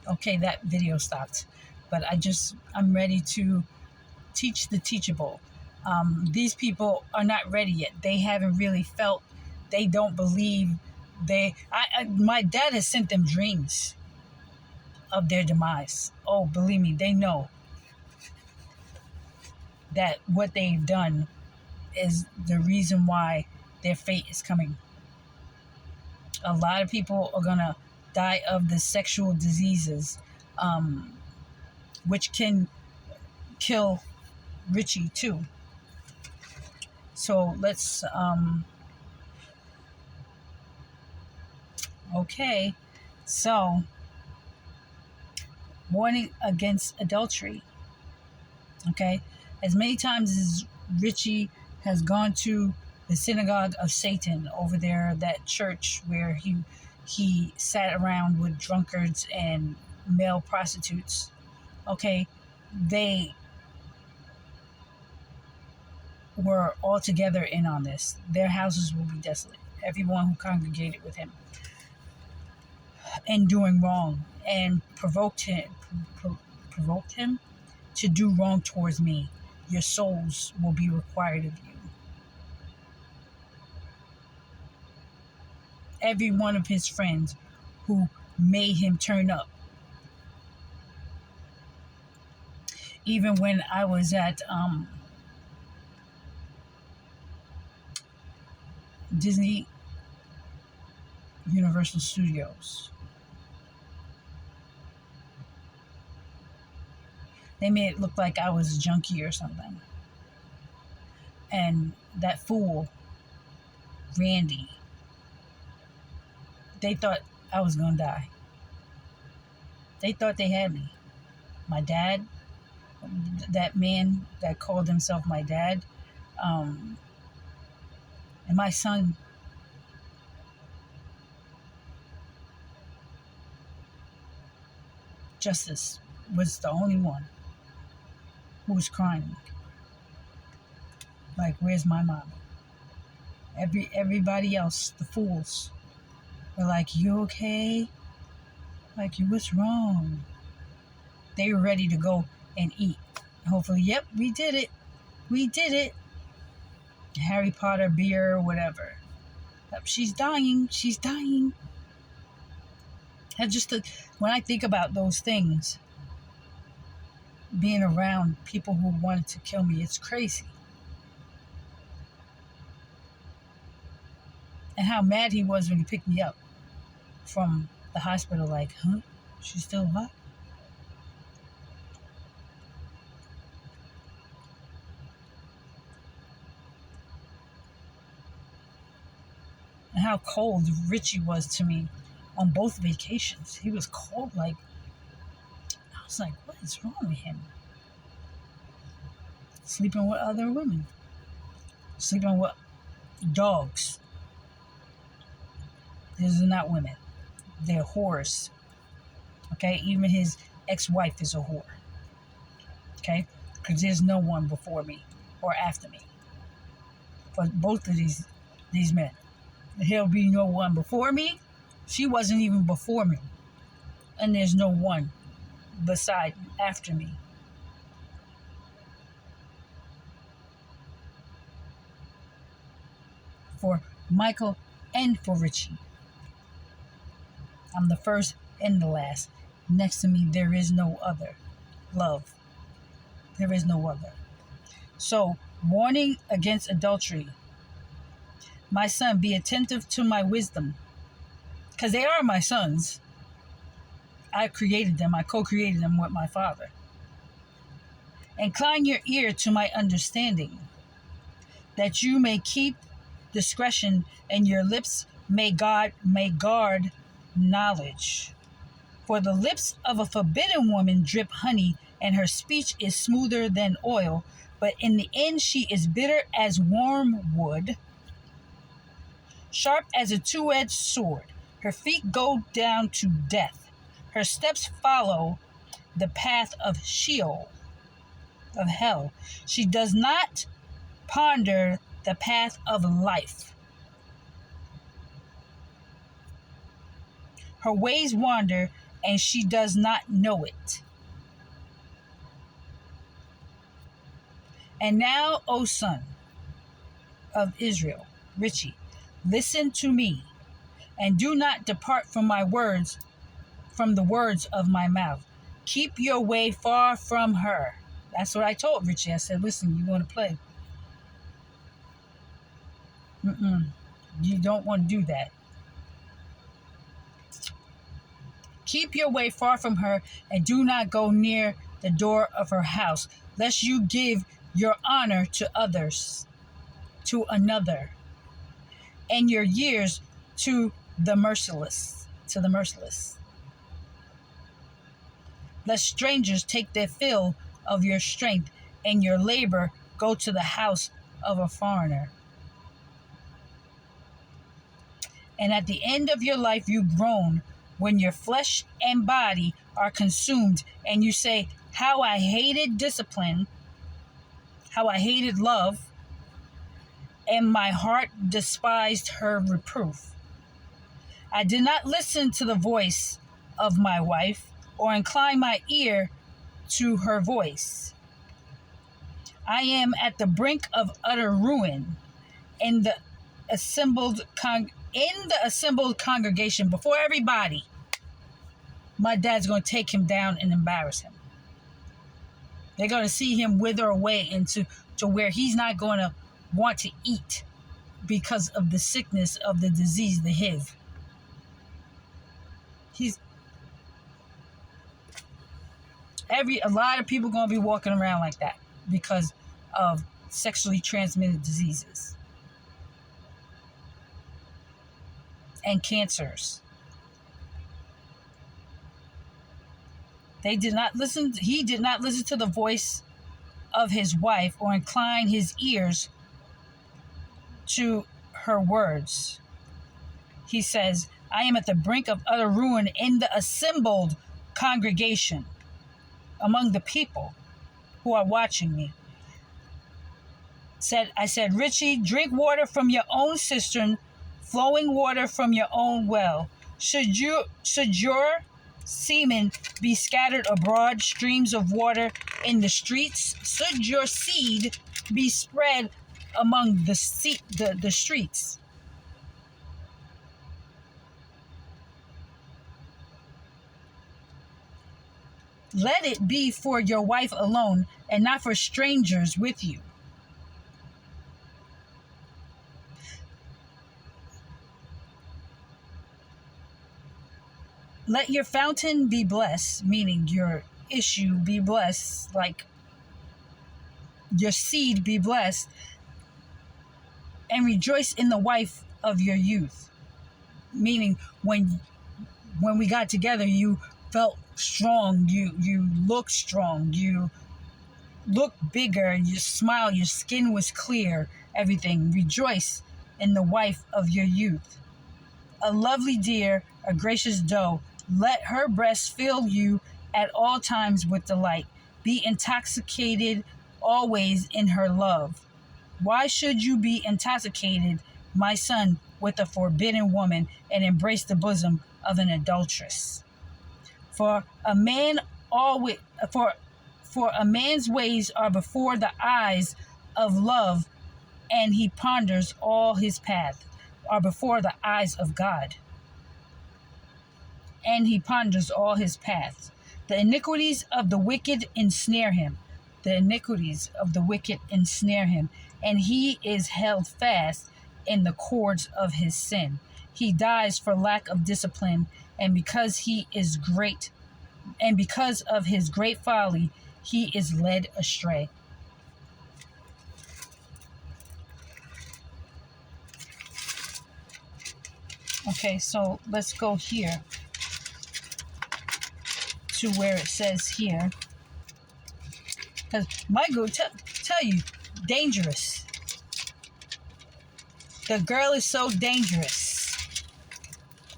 Okay, that video stopped. But I'm ready to teach the teachable. These people are not ready yet. They haven't really felt, they don't believe. My dad has sent them dreams of their demise. Oh, believe me, they know that what they've done is the reason why their fate is coming. A lot of people are going to die of the sexual diseases, um, which can kill Richie too. So let's, okay. So, warning against adultery. Okay. As many times as Richie has gone to the synagogue of Satan over there, that church where he sat around with drunkards and male prostitutes. Okay. They were all together in on this. Their houses will be desolate. Everyone who congregated with him and doing wrong and provoked him to do wrong towards me. Your souls will be required of you. Every one of his friends who made him turn up. Even when I was at Disney Universal Studios, they made it look like I was a junkie or something. And that fool, Randy, they thought I was going to die. They thought they had me. My dad, that man that called himself my dad, and my son, Justice, was the only one who was crying. Like, where's my mom? Everybody else, the fools, were like, you okay? Like, what's wrong? They were ready to go and eat. Hopefully, yep, we did it. We did it. Harry Potter beer or whatever. Yep, she's dying. She's dying. When I think about those things, being around people who wanted to kill me, it's crazy. And how mad he was when he picked me up from the hospital, like, huh? She's still alive? And how cold Richie was to me on both vacations. He was cold, like, I was like, what is wrong with him? Sleeping with other women. Sleeping with dogs. These are not women. They're whores. Okay? Even his ex-wife is a whore. Okay? Because there's no one before me or after me. For both of these men. There'll be no one before me. She wasn't even before me. And there's no one beside, after me. For Michael and for Richie. I'm the first and the last. Next to me, there is no other. Love. There is no other. So, warning against adultery. My son, be attentive to my wisdom. Because they are my sons. I created them. I co-created them with my Father. Incline your ear to my understanding, that you may keep discretion, and your lips may guard knowledge. For the lips of a forbidden woman drip honey, and her speech is smoother than oil, but in the end she is bitter as wormwood, sharp as a two-edged sword. Her feet go down to death. Her steps follow the path of Sheol, of hell. She does not ponder the path of life. Her ways wander and she does not know it. And now, O son of Israel, Richie, listen to me, and do not depart from my words, from the words of my mouth. Keep your way far from her. That's what I told Richie. I said, listen, you want to play? You don't want to do that. Keep your way far from her, and do not go near the door of her house, lest you give your honor to others, to another, and your years to the merciless, Lest strangers take their fill of your strength, and your labor go to the house of a foreigner. And at the end of your life you groan, when your flesh and body are consumed, and you say, how I hated discipline, how I hated love, and my heart despised her reproof. I did not listen to the voice of my wife, or incline my ear to her voice. I am at the brink of utter ruin in the assembled congregation before everybody. My dad's going to take him down and embarrass him. They're going to see him wither away into where he's not going to want to eat because of the sickness of the disease, the HIV. A lot of people going to be walking around like that because of sexually transmitted diseases and cancers. He did not listen to the voice of his wife, or incline his ears to her words. He says, I am at the brink of utter ruin in the assembled congregation, among the people who are watching me. I said, Richie, drink water from your own cistern, flowing water from your own well. Should your semen be scattered abroad, streams of water in the streets? Should your seed be spread among the streets? Let it be for your wife alone, and not for strangers with you. Let your fountain be blessed, meaning your issue be blessed, like your seed be blessed, and rejoice in the wife of your youth. Meaning when we got together, you felt strong, you looked strong, you looked bigger, you smiled, your skin was clear, everything. Rejoice in the wife of your youth. A lovely deer, a gracious doe, let her breast fill you at all times with delight. Be intoxicated always in her love. Why should you be intoxicated, my son, with a forbidden woman, and embrace the bosom of an adulteress? For a man's ways are before the eyes of love, and he ponders all his path, are before the eyes of God, and he ponders all his paths. The iniquities of the wicked ensnare him. The iniquities of the wicked ensnare him, and he is held fast in the cords of his sin. He dies for lack of discipline, and because of his great folly, he is led astray. Okay, so let's go here to where it says here, because Michael tell you, dangerous. The girl is so dangerous.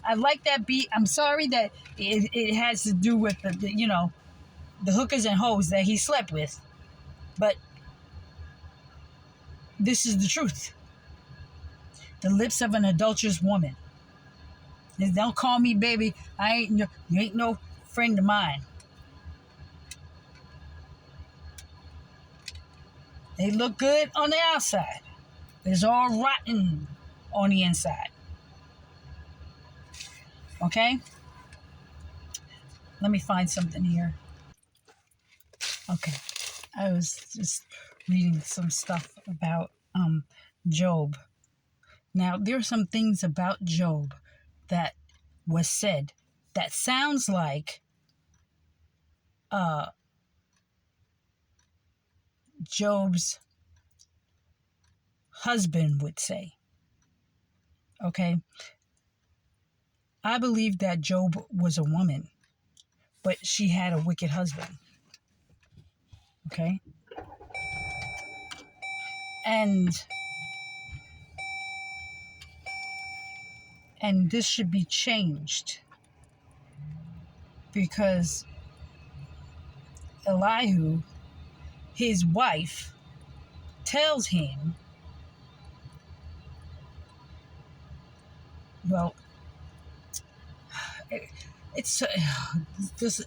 I like that beat. I'm sorry that it has to do with the hookers and hoes that he slept with, but this is the truth. The lips of an adulterous woman. Don't call me baby. You ain't no friend of mine. They look good on the outside. It's all rotten on the inside. Okay? Let me find something here. Okay. I was just reading some stuff about Job. Now, there are some things about Job that was said that sounds like Job's husband would say. Okay? I believe that Job was a woman, but she had a wicked husband. Okay? And this should be changed because Elihu, his wife, tells him, well, it's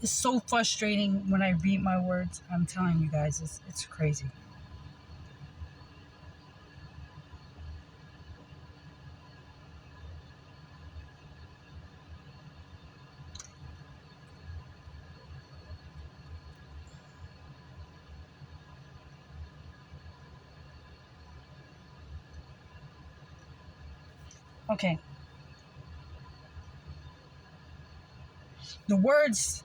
so frustrating when I read my words. I'm telling you guys, it's crazy. Okay. The words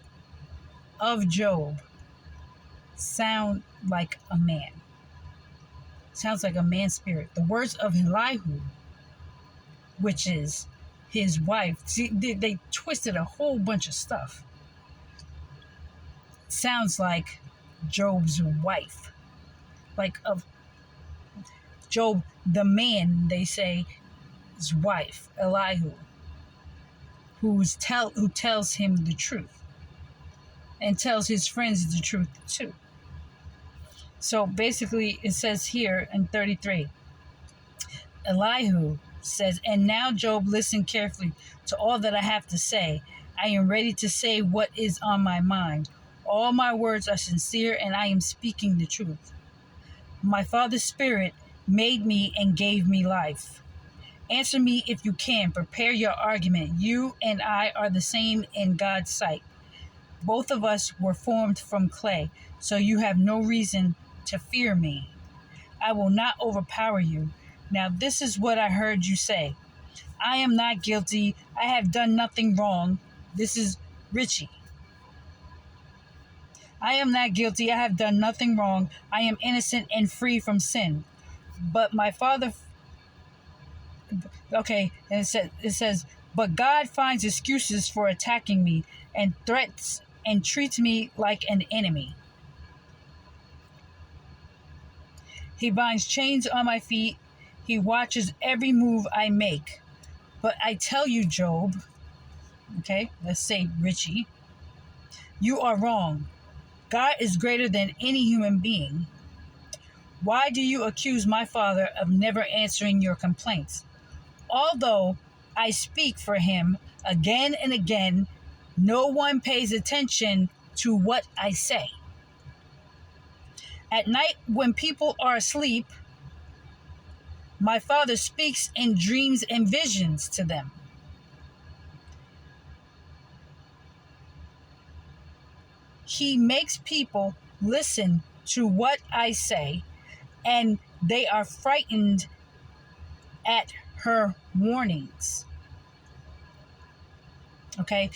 of Job sound like a man. Sounds like a man's spirit. The words of Elihu, which is his wife, see, they twisted a whole bunch of stuff. Sounds like Job's wife. Like of Job, the man, they say, his wife, Elihu, who tells him the truth and tells his friends the truth too. So basically, it says here in 33, Elihu says, "And now, Job, listen carefully to all that I have to say. I am ready to say what is on my mind. All my words are sincere, and I am speaking the truth. My Father's Spirit made me and gave me life. Answer me if you can. Prepare your argument. You and I are the same in God's sight. Both of us were formed from clay, so you have no reason to fear me. I will not overpower you. Now, this is what I heard you say. I am not guilty. I have done nothing wrong." This is Richie. "I am not guilty. I have done nothing wrong. I am innocent and free from sin. But my father..." Okay, and it says, "But God finds excuses for attacking me and threats and treats me like an enemy. He binds chains on my feet. He watches every move I make. But I tell you, Job," okay, let's say Richie, "you are wrong. God is greater than any human being. Why do you accuse my father of never answering your complaints? Although I speak for him again and again, no one pays attention to what I say. At night, when people are asleep, my father speaks in dreams and visions to them. He makes people listen to what I say, and they are frightened at her warnings." Okay?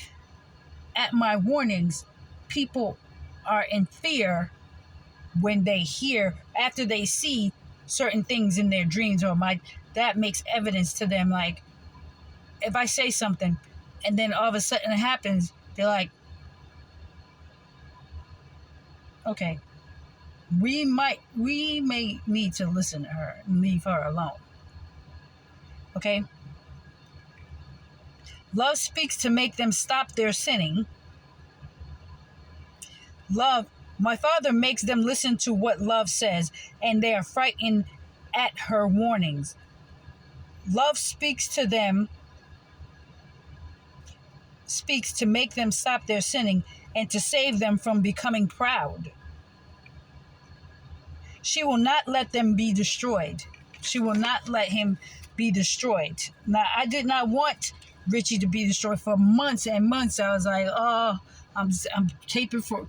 At my warnings, people are in fear when they hear, after they see certain things in their dreams, or that makes evidence to them. Like, if I say something and then all of a sudden it happens, they're like, okay, we may need to listen to her and leave her alone. Okay? Love speaks to make them stop their sinning. My father makes them listen to what love says, and they are frightened at her warnings. Love speaks to them speaks to make them stop their sinning and to save them from becoming proud. She will not let them be destroyed. She will not let him be destroyed. Now, I did not want Richie to be destroyed for months and months. I was like, oh, I'm taping for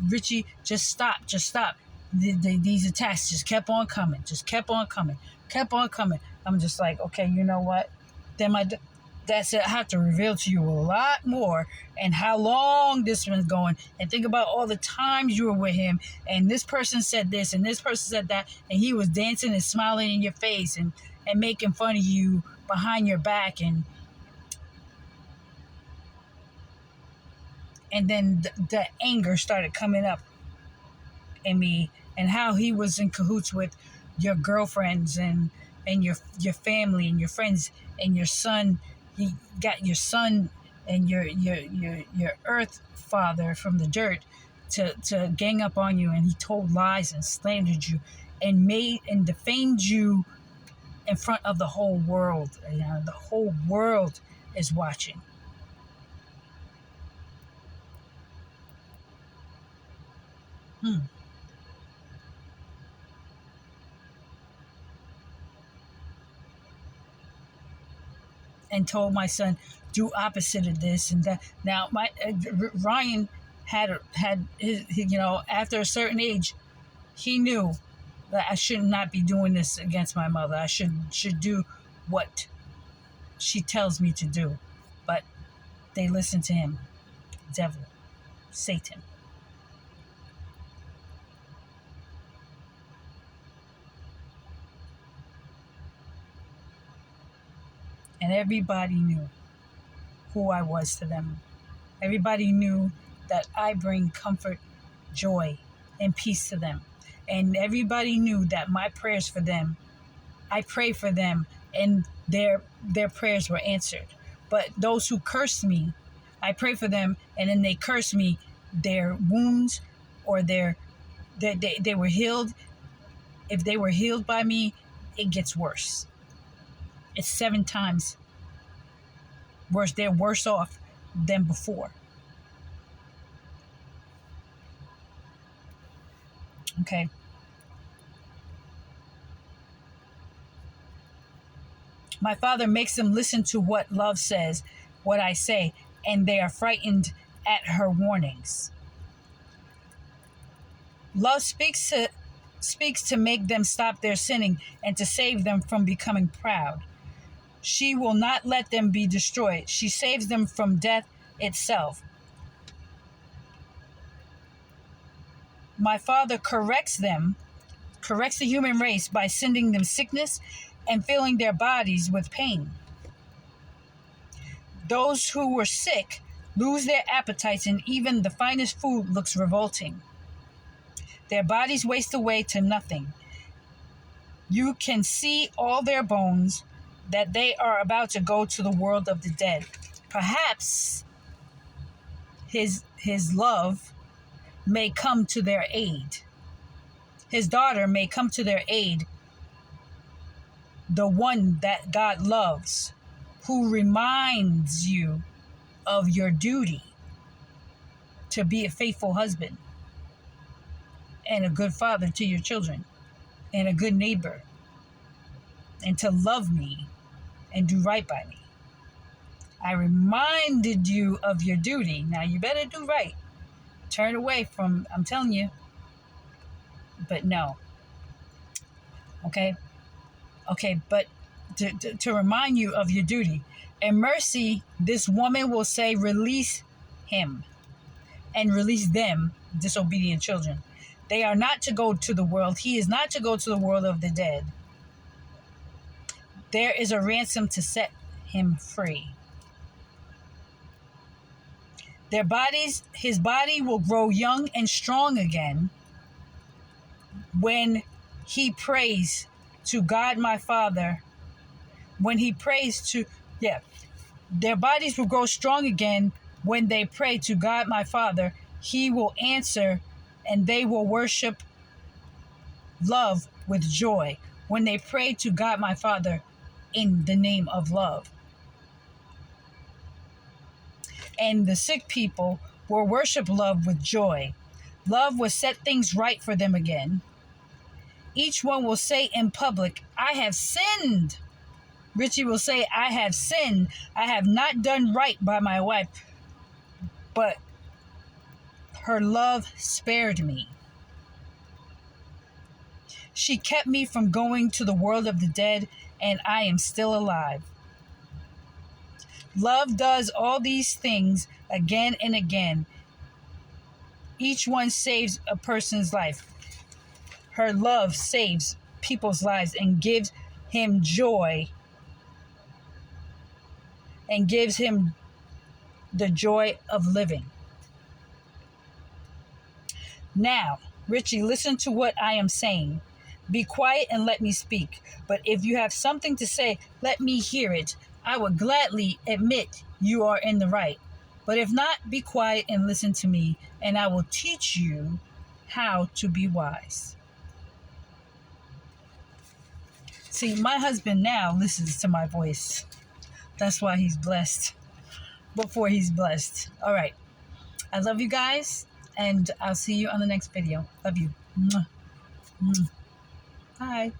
Richie. Just stop. These attacks just kept on coming. I'm just like, okay, you know what? Then that's it. I have to reveal to you a lot more and how long this one's going. And think about all the times you were with him. And this person said this and this person said that. And he was dancing and smiling in your face and making fun of you behind your back. And then the anger started coming up in me, and how he was in cahoots with your girlfriends and your family and your friends and your son. He got your son and your earth father from the dirt to gang up on you, and he told lies and slandered you and made and defamed you in front of the whole world. You know, the whole world is watching. And told my son, do opposite of this and that. Now, my Ryan had his, after a certain age, he knew that I should not be doing this against my mother. I should do what she tells me to do. But they listen to him, devil, Satan. And everybody knew who I was to them. Everybody knew that I bring comfort, joy, and peace to them. And everybody knew that my prayers for them, I pray for them, and their prayers were answered. But those who cursed me, I pray for them, and then they curse me, their wounds or they were healed. If they were healed by me, it gets worse. It's 7 times worse. They're worse off than before. Okay. My father makes them listen to what love says, what I say, and they are frightened at her warnings. Love speaks to make them stop their sinning and to save them from becoming proud. She will not let them be destroyed. She saves them from death itself. My father corrects the human race by sending them sickness and filling their bodies with pain. Those who were sick lose their appetites, and even the finest food looks revolting. Their bodies waste away to nothing. You can see all their bones, that they are about to go to the world of the dead. Perhaps his love may come to their aid. His daughter may come to their aid, the one that God loves, who reminds you of your duty to be a faithful husband and a good father to your children and a good neighbor, and to love me and do right by me. I reminded you of your duty. Now you better do right. Turn away from, I'm telling you. But no. Okay, but to remind you of your duty. In mercy, this woman will say, release him and release them, disobedient children. They are not to go to the world. He is not to go to the world of the dead. There is a ransom to set him free. His body will grow young and strong again when he prays to God my Father. Their bodies will grow strong again when they pray to God my Father. He will answer, and they will worship love with joy when they pray to God my Father in the name of love. and the sick people will worship love with joy. Love will set things right for them again. Each one will say in public, I have sinned. Richie will say, I have sinned. I have not done right by my wife, but her love spared me. She kept me from going to the world of the dead, and I am still alive. Love does all these things again and again. Each one saves a person's life. Her love saves people's lives and gives him joy and gives him the joy of living. Now, Richie, listen to what I am saying. Be quiet and let me speak. But if you have something to say, let me hear it. I would gladly admit you are in the right. But if not, be quiet and listen to me, and I will teach you how to be wise. See, my husband now listens to my voice. That's why he's blessed. Before he's blessed. All right. I love you guys, and I'll see you on the next video. Love you. Mwah. Bye.